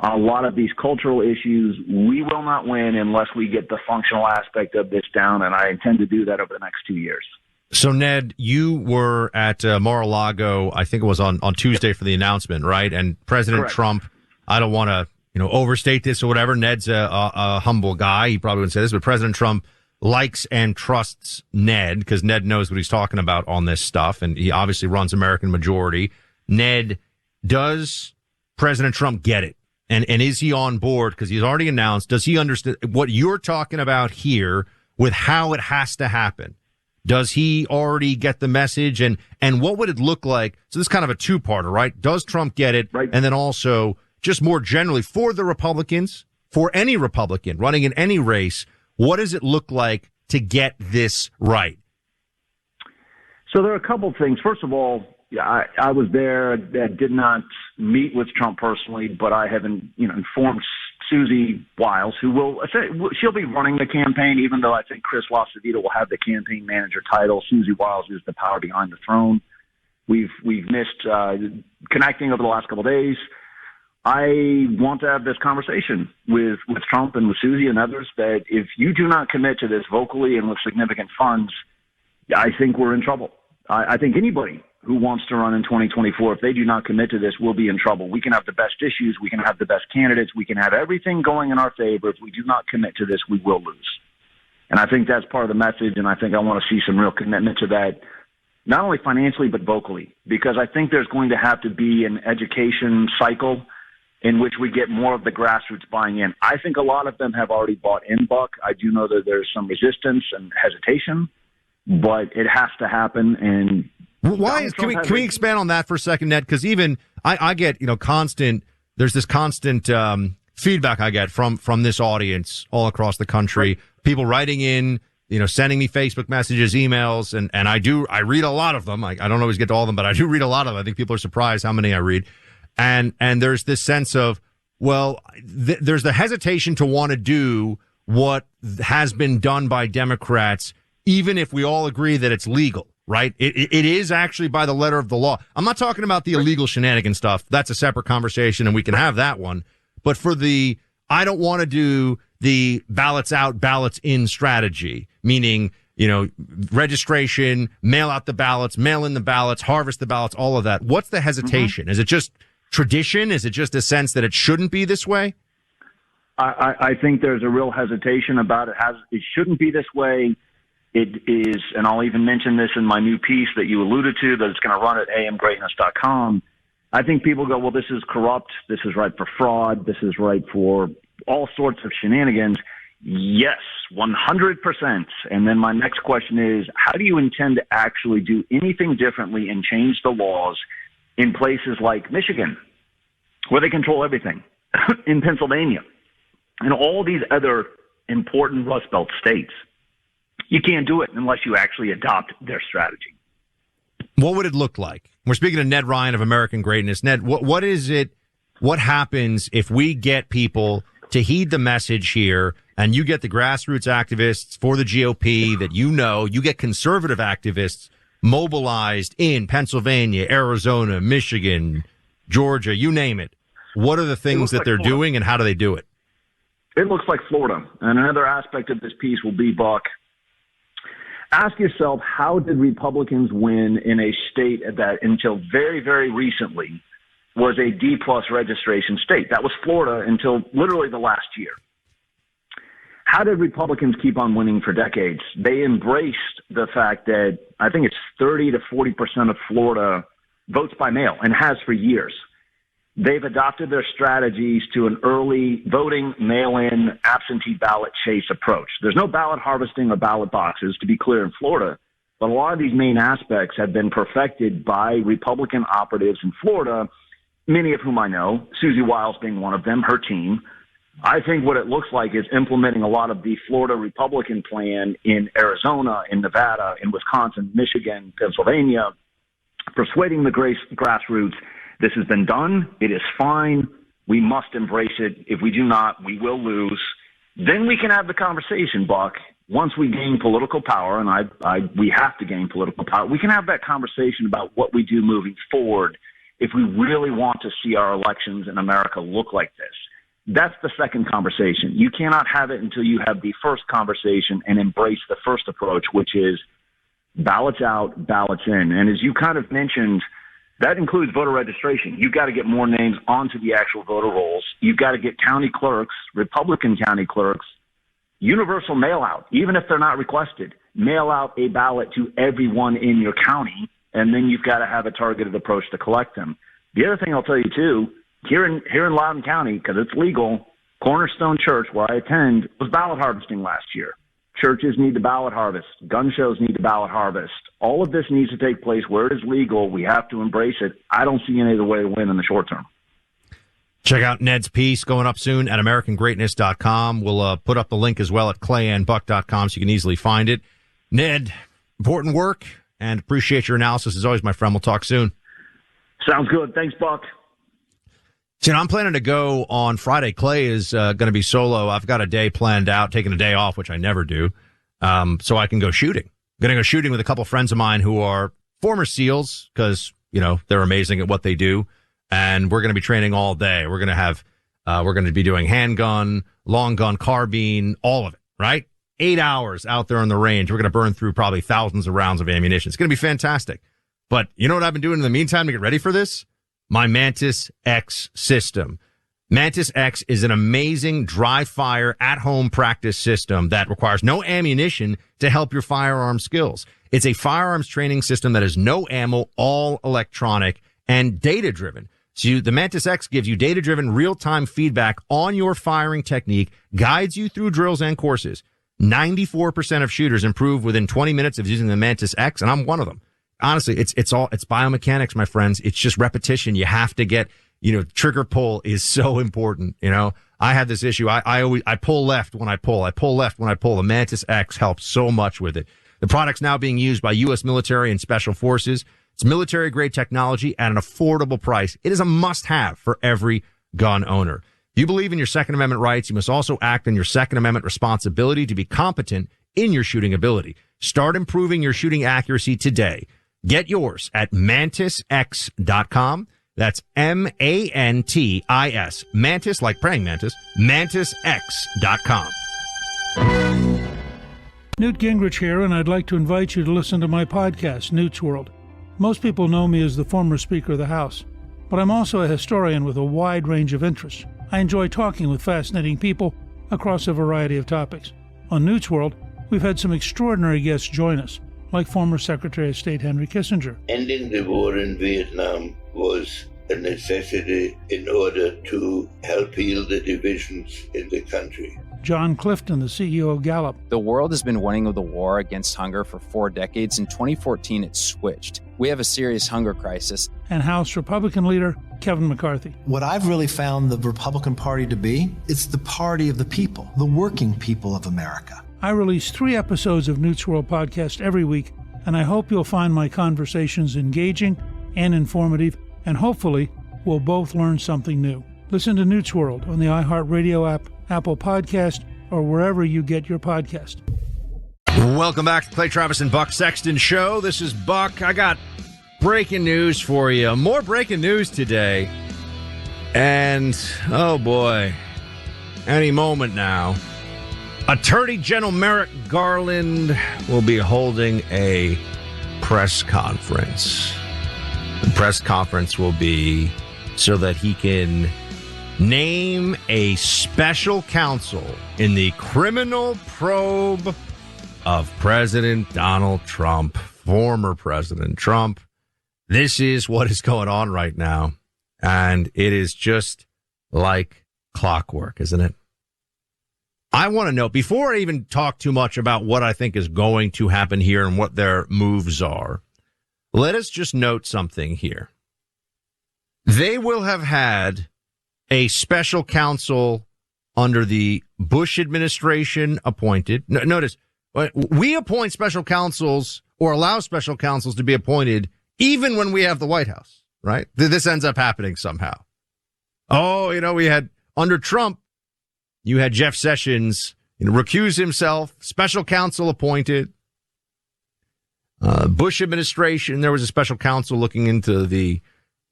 on a lot of these cultural issues. We will not win unless we get the functional aspect of this down, and I intend to do that over the next 2 years. So, Ned, you were at Mar-a-Lago, I think it was on Tuesday for the announcement, right? And President Correct. Trump, I don't want to overstate this or whatever. Ned's a humble guy. He probably wouldn't say this, but President Trump likes and trusts Ned because Ned knows what he's talking about on this stuff, and he obviously runs American Majority. Ned, does President Trump get it? And is he on board? Because he's already announced. Does he understand what you're talking about here with how it has to happen? Does he already get the message? And what would it look like? So this is kind of a two-parter, right? Does Trump get it? Right. And then also, just more generally, for the Republicans, for any Republican running in any race, what does it look like to get this right? So there are a couple of things. First of all, yeah, I was there. I did not meet with Trump personally, but I have informed Susie Wiles, she'll be running the campaign, even though I think Chris LaCivita will have the campaign manager title. Susie Wiles is the power behind the throne. We've missed connecting over the last couple of days. I want to have this conversation with Trump and with Susie and others that if you do not commit to this vocally and with significant funds, I think we're in trouble. I think anybody who wants to run in 2024, if they do not commit to this, will be in trouble. We can have the best issues. We can have the best candidates. We can have everything going in our favor. If we do not commit to this, we will lose. And I think that's part of the message, and I think I want to see some real commitment to that, not only financially but vocally, because I think there's going to have to be an education cycle in which we get more of the grassroots buying in. I think a lot of them have already bought in, Buck. I do know that there's some resistance and hesitation, but it has to happen. And why? Can we expand on that for a second, Ned? Because even I get constant. There's this constant feedback I get from this audience all across the country. Right. People writing in, sending me Facebook messages, emails, and I read a lot of them. I don't always get to all of them, but I do read a lot of them. I think people are surprised how many I read. And there's this sense of, well, there's the hesitation to want to do what has been done by Democrats, even if we all agree that it's legal, right? It is actually by the letter of the law. I'm not talking about the illegal shenanigan stuff. That's a separate conversation, and we can have that one. But for I don't want to do the ballots out, ballots in strategy, meaning, registration, mail out the ballots, mail in the ballots, harvest the ballots, all of that. What's the hesitation? Is it just tradition? Is it just a sense that it shouldn't be this way? I think there's a real hesitation about it. It shouldn't be this way. It is, and I'll even mention this in my new piece that you alluded to, that it's going to run at amgreatness.com. I think people go, well, this is corrupt. This is ripe for fraud. This is ripe for all sorts of shenanigans. Yes, 100%. And then my next question is, how do you intend to actually do anything differently and change the laws in places like Michigan, where they control everything, in Pennsylvania, and all these other important Rust Belt states? You can't do it unless you actually adopt their strategy. What would it look like? We're speaking to Ned Ryan of American Greatness. Ned, what is it? What happens if we get people to heed the message here, and you get the grassroots activists for the GOP that you get conservative activists mobilized in Pennsylvania, Arizona, Michigan, Georgia, you name it? What are the things that they're doing, and how do they do it? It looks like Florida. And another aspect of this piece will be, Buck, ask yourself, how did Republicans win in a state that until very, very recently was a D-plus registration state? That was Florida until literally the last year. How did Republicans keep on winning for decades? They embraced the fact that I think it's 30 to 40% of Florida votes by mail, and has for years. They've adopted their strategies to an early voting, mail-in, absentee ballot chase approach. There's no ballot harvesting or ballot boxes, to be clear, in Florida, but a lot of these main aspects have been perfected by Republican operatives in Florida, many of whom I know, Susie Wiles being one of them, her team. I think what it looks like is implementing a lot of the Florida Republican plan in Arizona, in Nevada, in Wisconsin, Michigan, Pennsylvania, persuading the grassroots. This has been done. It is fine. We must embrace it. If we do not, we will lose. Then we can have the conversation, Buck. Once we gain political power, and we have to gain political power, we can have that conversation about what we do moving forward if we really want to see our elections in America look like this. That's the second conversation. You cannot have it until you have the first conversation and embrace the first approach, which is ballots out, ballots in. And as you kind of mentioned, that includes voter registration. You've got to get more names onto the actual voter rolls. You've got to get county clerks, Republican county clerks, universal mail out, even if they're not requested. Mail out a ballot to everyone in your county, and then you've got to have a targeted approach to collect them. The other thing I'll tell you, too, here in Loudoun County, because it's legal, Cornerstone Church, where I attend, was ballot harvesting last year. Churches need to ballot harvest. Gun shows need to ballot harvest. All of this needs to take place where it is legal. We have to embrace it. I don't see any other way to win in the short term. Check out Ned's piece going up soon at AmericanGreatness.com. We'll put up the link as well at ClayandBuck.com so you can easily find it. Ned, important work, and appreciate your analysis as always, my friend. We'll talk soon. Sounds good. Thanks, Buck. So I'm planning to go on Friday. Clay is going to be solo. I've got a day planned out, taking a day off, which I never do, so I can go shooting. I'm going to go shooting with a couple friends of mine who are former SEALs because, they're amazing at what they do. And we're going to be training all day. We're going to be doing handgun, long gun, carbine, all of it, right? 8 hours out there on the range. We're going to burn through probably thousands of rounds of ammunition. It's going to be fantastic. But you know what I've been doing in the meantime to get ready for this? My Mantis X system. Mantis X is an amazing dry fire at-home practice system that requires no ammunition to help your firearm skills. It's a firearms training system that is no ammo, all electronic, and data-driven. So the Mantis X gives you data-driven real-time feedback on your firing technique, guides you through drills and courses. 94% of shooters improve within 20 minutes of using the Mantis X, and I'm one of them. Honestly, it's biomechanics, my friends. It's just repetition. You have to get trigger pull is so important. I have this issue. I pull left when I pull. I pull left when I pull. The Mantis X helps so much with it. The product's now being used by U.S. military and special forces. It's military-grade technology at an affordable price. It is a must-have for every gun owner. If you believe in your Second Amendment rights, you must also act on your Second Amendment responsibility to be competent in your shooting ability. Start improving your shooting accuracy today. Get yours at MantisX.com. That's MANTIS. Mantis, like praying mantis. MantisX.com. Newt Gingrich here, and I'd like to invite you to listen to my podcast, Newt's World. Most people know me as the former Speaker of the House, but I'm also a historian with a wide range of interests. I enjoy talking with fascinating people across a variety of topics. On Newt's World, we've had some extraordinary guests join us, like former Secretary of State Henry Kissinger. Ending the war in Vietnam was a necessity in order to help heal the divisions in the country. John Clifton, the CEO of Gallup. The world has been winning the war against hunger for 4 decades. In 2014, it switched. We have a serious hunger crisis. And House Republican leader Kevin McCarthy. What I've really found the Republican Party to be, it's the party of the people, the working people of America. I release 3 episodes of Newt's World podcast every week, and I hope you'll find my conversations engaging and informative, and hopefully we'll both learn something new. Listen to Newt's World on the iHeartRadio app, Apple Podcast, or wherever you get your podcast. Welcome back to the Clay Travis and Buck Sexton Show. This is Buck. I got breaking news for you. More breaking news today. And, oh boy, any moment now, Attorney General Merrick Garland will be holding a press conference. The press conference will be so that he can name a special counsel in the criminal probe of President Donald Trump, former President Trump. This is what is going on right now, and it is just like clockwork, isn't it? I want to know, before I even talk too much about what I think is going to happen here and what their moves are, let us just note something here. They will have had a special counsel under the Bush administration appointed. Notice, we appoint special counsels or allow special counsels to be appointed even when we have the White House, right? This ends up happening somehow. Oh, we had under Trump, you had Jeff Sessions recuse himself, special counsel appointed. Bush administration, there was a special counsel looking into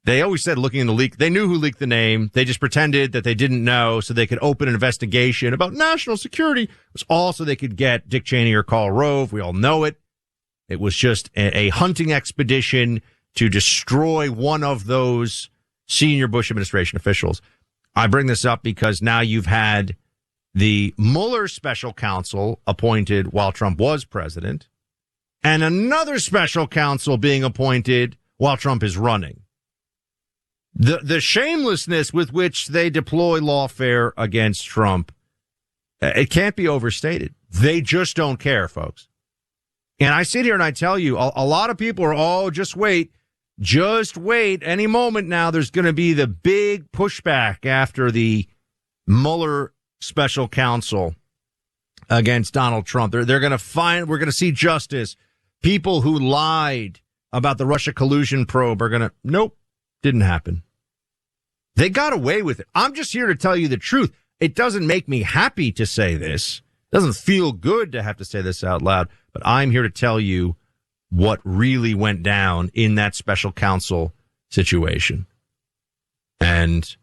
they always said looking into leak. They knew who leaked the name. They just pretended that they didn't know so they could open an investigation about national security. It was all so they could get Dick Cheney or Karl Rove. We all know it. It was just a hunting expedition to destroy one of those senior Bush administration officials. I bring this up because now you've had the Mueller special counsel appointed while Trump was president and another special counsel being appointed while Trump is running. The shamelessness with which they deploy lawfare against Trump, it can't be overstated. They just don't care, folks. And I sit here and I tell you, a lot of people are, just wait. Any moment now, there's going to be the big pushback after the Mueller special counsel against Donald Trump. They're going to we're going to see justice. People who lied about the Russia collusion probe are going to, nope, didn't happen. They got away with it. I'm just here to tell you the truth. It doesn't make me happy to say this. It doesn't feel good to have to say this out loud, but I'm here to tell you what really went down in that special counsel situation. And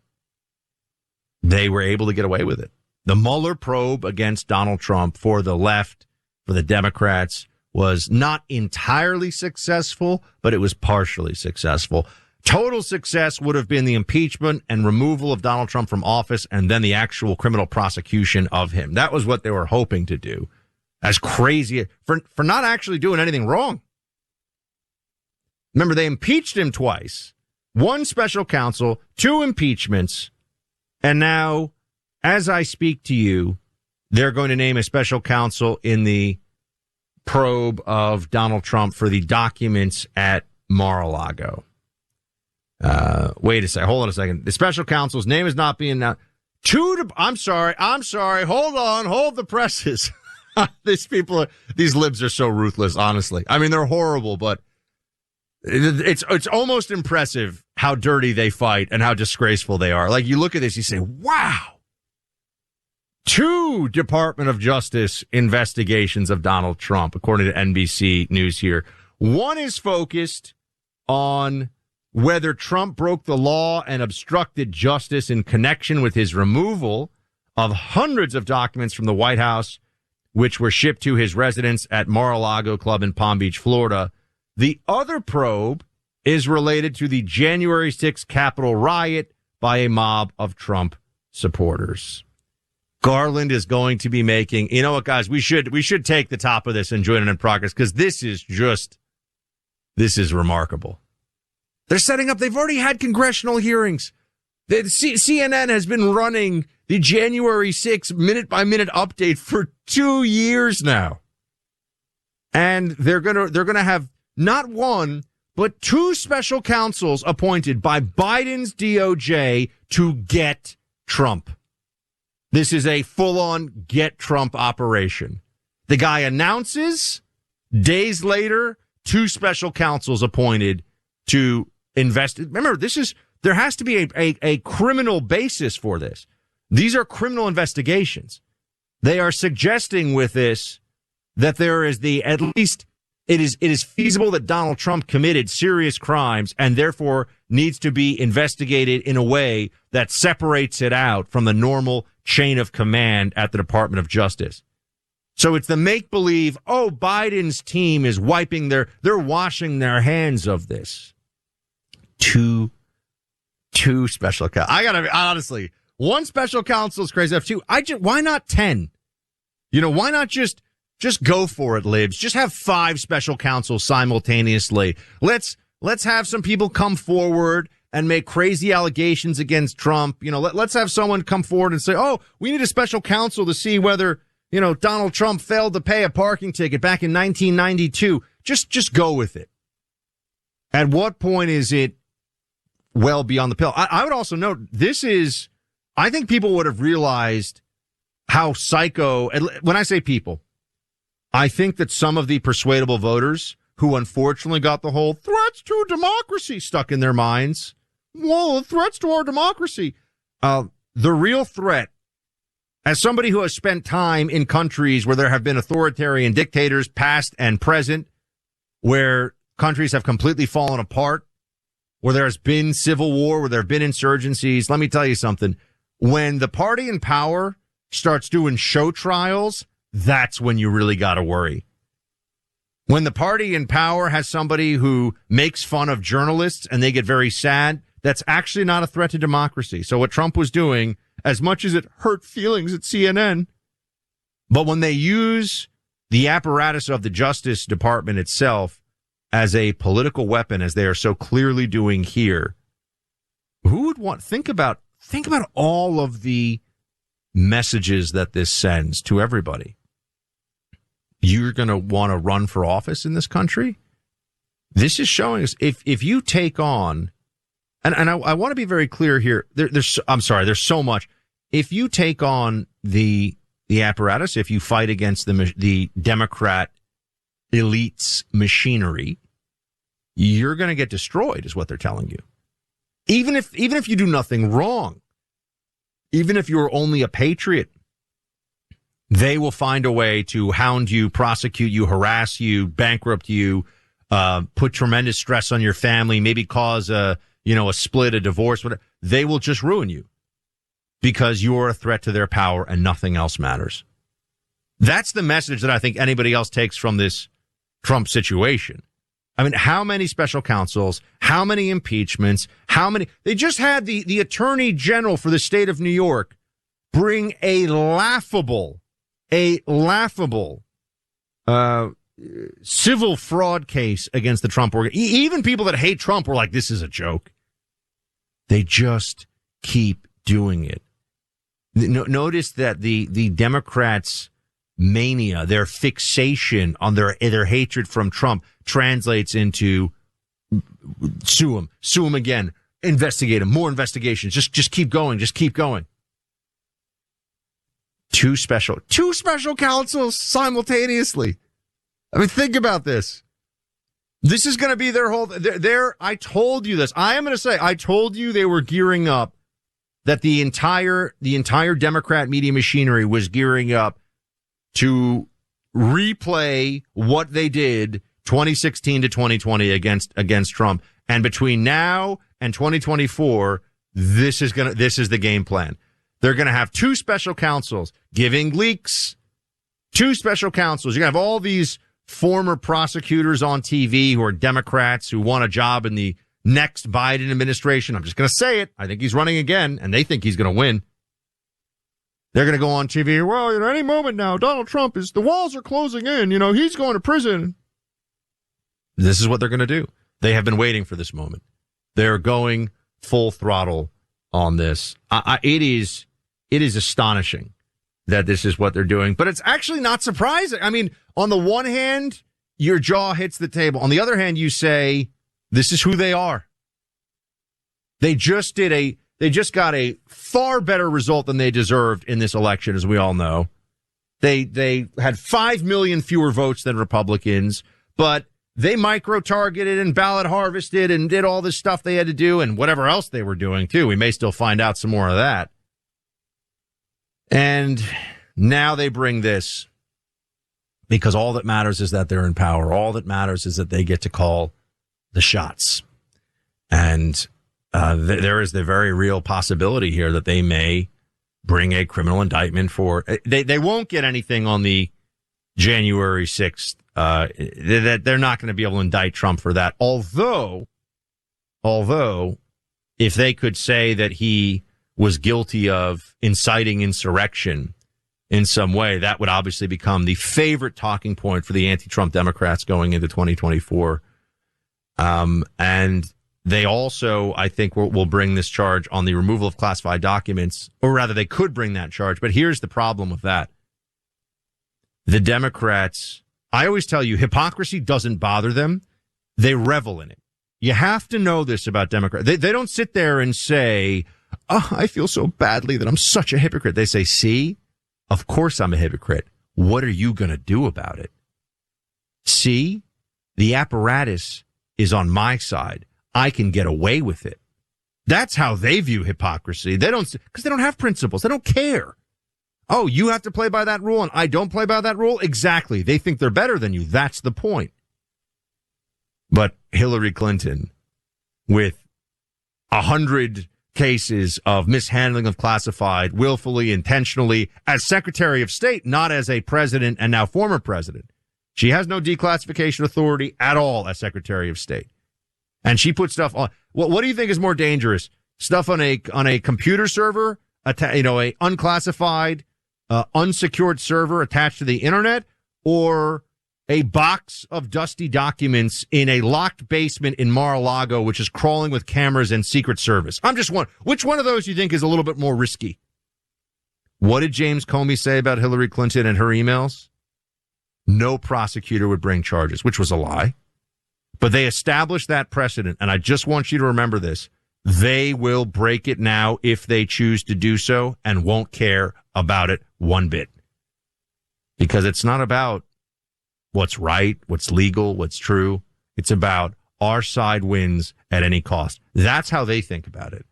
they were able to get away with it. The Mueller probe against Donald Trump for the left, for the Democrats, was not entirely successful, but it was partially successful. Total success would have been the impeachment and removal of Donald Trump from office and then the actual criminal prosecution of him. That was what they were hoping to do. As crazy for not actually doing anything wrong. Remember, they impeached him twice. 1 special counsel, 2 impeachments. And now, as I speak to you, they're going to name a special counsel in the probe of Donald Trump for the documents at Mar-a-Lago. Wait a second. Hold on a second. The special counsel's name is not being announced. I'm sorry. Hold on. Hold the presses. These libs are so ruthless, honestly. I mean, they're horrible, but it's almost impressive how dirty they fight and how disgraceful they are. Like, you look at this, you say, wow. 2 Department of Justice investigations of Donald Trump, according to NBC News here. One is focused on whether Trump broke the law and obstructed justice in connection with his removal of hundreds of documents from the White House, which were shipped to his residence at Mar-a-Lago Club in Palm Beach, Florida. The other probe is related to the January 6th Capitol riot by a mob of Trump supporters. Garland is going to be making, you know what, guys, we should take the top of this and join it in progress, because this is remarkable. They're setting up, they've already had congressional hearings. CNN has been running the January 6th minute-by-minute update for 2 years now. And they're gonna have not one, but 2 special counsels appointed by Biden's DOJ to get Trump. This is a full-on get Trump operation. The guy announces, days later, 2 special counsels appointed to invest. Remember, there has to be a criminal basis for this. These are criminal investigations. They are suggesting with this that there is at least it is feasible that Donald Trump committed serious crimes and therefore needs to be investigated in a way that separates it out from the normal chain of command at the Department of Justice. So it's the make-believe, Biden's team is they're washing their hands of this. Two special counsel. I gotta be, honestly, 1 special counsel is crazy enough. 2, why not 10? Why not just go for it, libs? Just have 5 special counsels simultaneously. Let's have some people come forward and make crazy allegations against Trump. Let's have someone come forward and say, we need a special counsel to see whether, Donald Trump failed to pay a parking ticket back in 1992. Just go with it. At what point is it well beyond the pale? I would also note, I think people would have realized how psycho, when I say people, I think that some of the persuadable voters who unfortunately got the whole threats to democracy stuck in their minds. Whoa, threats to our democracy. The real threat, as somebody who has spent time in countries where there have been authoritarian dictators, past and present, where countries have completely fallen apart, where there has been civil war, where there have been insurgencies, let me tell you something. When the party in power starts doing show trials, that's when you really got to worry. When the party in power has somebody who makes fun of journalists and they get very sad, that's actually not a threat to democracy. So what Trump was doing, as much as it hurt feelings at CNN, but when they use the apparatus of the Justice Department itself as a political weapon, as they are so clearly doing here, who would want, think about all of the messages that this sends to everybody. You're going to want to run for office in this country? This is showing us, if you take on, and I want to be very clear here, there's so much. If you take on the apparatus, if you fight against the Democrat elite's machinery, you're going to get destroyed, is what they're telling you. Even if you do nothing wrong, even if you're only a patriot, they will find a way to hound you, prosecute you, harass you, bankrupt you, put tremendous stress on your family, maybe cause a split, a divorce, whatever. They will just ruin you because you're a threat to their power and nothing else matters. That's the message that I think anybody else takes from this Trump situation. I mean, how many special counsels, how many impeachments, they just had the attorney general for the state of New York bring a laughable civil fraud case against the Trump organization. Even people that hate Trump were like, this is a joke. They just keep doing it. Notice that the Democrats' mania, their fixation on their hatred from Trump translates into sue him again, investigate him, more investigations. Just keep going. Just keep going. Two special counsels simultaneously. I mean, think about this. This is going to be their whole, I told you this. I am going to say, I told you they were gearing up, that the entire Democrat media machinery was gearing up to replay what they did 2016 to 2020 against Trump. And between now and 2024, this is the game plan. They're going to have two special counsels giving leaks, two special counsels. You're going to have all these former prosecutors on TV who are Democrats who want a job in the next Biden administration. I'm just going to say it. I think he's running again, and they think he's going to win. They're going to go on TV. Well, any moment now, Donald Trump the walls are closing in. He's going to prison. This is what they're going to do. They have been waiting for this moment. They're going full throttle on this. It is astonishing that this is what they're doing, but it's actually not surprising. I mean, on the one hand, your jaw hits the table. On the other hand, you say, this is who they are. They just got a far better result than they deserved in this election, as we all know. They had 5 million fewer votes than Republicans, but they micro-targeted and ballot harvested and did all this stuff they had to do and whatever else they were doing, too. We may still find out some more of that. And now they bring this because all that matters is that they're in power. All that matters is that they get to call the shots. And there is the very real possibility here that they may bring a criminal indictment for. They won't get anything on the January 6th. They're not going to be able to indict Trump for that. Although, if they could say that he was guilty of inciting insurrection in some way, that would obviously become the favorite talking point for the anti-Trump Democrats going into 2024. And they also, I think, will bring this charge on the removal of classified documents, or rather they could bring that charge. But here's the problem with that. The Democrats, I always tell you, hypocrisy doesn't bother them. They revel in it. You have to know this about Democrats. They don't sit there and say, oh, I feel so badly that I'm such a hypocrite. They say, see, of course I'm a hypocrite. What are you going to do about it? See, the apparatus is on my side. I can get away with it. That's how they view hypocrisy. Because they don't have principles. They don't care. Oh, you have to play by that rule and I don't play by that rule? Exactly. They think they're better than you. That's the point. But Hillary Clinton, with 100 cases of mishandling of classified, willfully, intentionally, as Secretary of State, not as a president and now former president. She has no declassification authority at all as Secretary of State. And she put stuff on. What do you think is more dangerous? Stuff on a computer server, a unclassified, unsecured server attached to the internet, or a box of dusty documents in a locked basement in Mar-a-Lago, which is crawling with cameras and Secret Service? I'm just wondering, which one of those you think is a little bit more risky? What did James Comey say about Hillary Clinton and her emails? No prosecutor would bring charges, which was a lie. But they established that precedent, and I just want you to remember this. They will break it now if they choose to do so and won't care about it one bit. Because it's not about what's right, what's legal, what's true. It's about our side wins at any cost. That's how they think about it.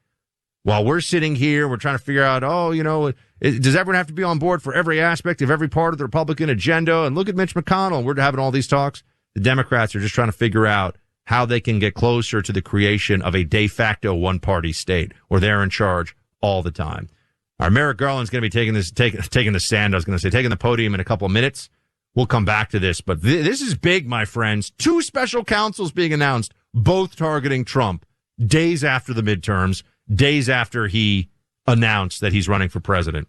While we're sitting here, we're trying to figure out, does everyone have to be on board for every aspect of every part of the Republican agenda? And look at Mitch McConnell. We're having all these talks. The Democrats are just trying to figure out how they can get closer to the creation of a de facto one-party state where they're in charge all the time. Our Merrick Garland's going to be taking the stand. I was going to say taking the podium in a couple of minutes. We'll come back to this, but this is big, my friends. 2 special counsels being announced, both targeting Trump, days after the midterms, days after he announced that he's running for president.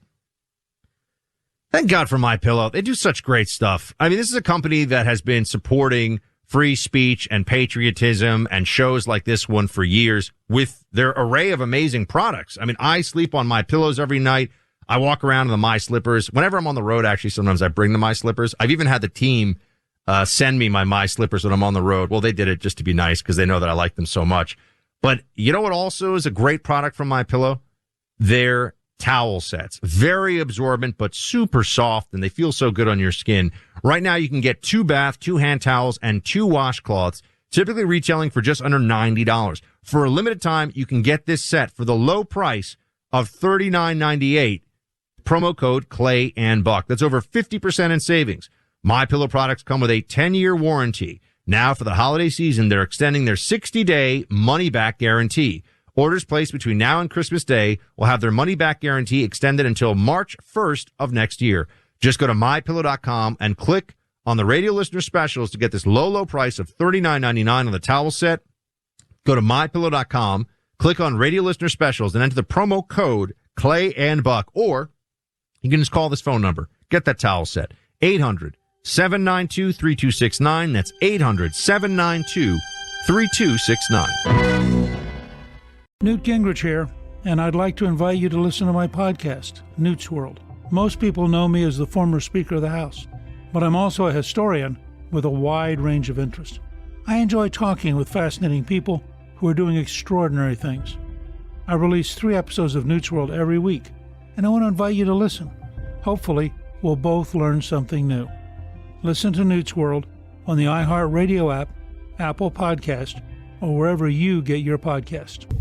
Thank God for MyPillow. They do such great stuff. I mean, this is a company that has been supporting free speech and patriotism and shows like this one for years with their array of amazing products. I mean, I sleep on my pillows every night. I walk around in the My Slippers. Whenever I'm on the road, actually, sometimes I bring the My Slippers. I've even had the team send me my Slippers when I'm on the road. Well, they did it just to be nice because they know that I like them so much. But you know what also is a great product from MyPillow? Their towel sets. Very absorbent, but super soft, and they feel so good on your skin. Right now, you can get 2 bath, 2 hand towels, and 2 washcloths, typically retailing for just under $90. For a limited time, you can get this set for the low price of $39.98. Promo code Clay and Buck. That's over 50% in savings. MyPillow products come with a 10-year warranty. Now, for the holiday season, they're extending their 60-day money-back guarantee. Orders placed between now and Christmas Day will have their money-back guarantee extended until March 1st of next year. Just go to MyPillow.com and click on the radio listener specials to get this low price of $39.99 on the towel set. Go to MyPillow.com, click on radio listener specials, and enter the promo code Clay and Buck. Or you can just call this phone number. Get that towel set. 800-792-3269. That's 800-792-3269. Newt Gingrich here, and I'd like to invite you to listen to my podcast, Newt's World. Most people know me as the former Speaker of the House, but I'm also a historian with a wide range of interests. I enjoy talking with fascinating people who are doing extraordinary things. I release 3 episodes of Newt's World every week, and I want to invite you to listen. Hopefully, we'll both learn something new. Listen to Newt's World on the iHeartRadio app, Apple Podcast, or wherever you get your podcast.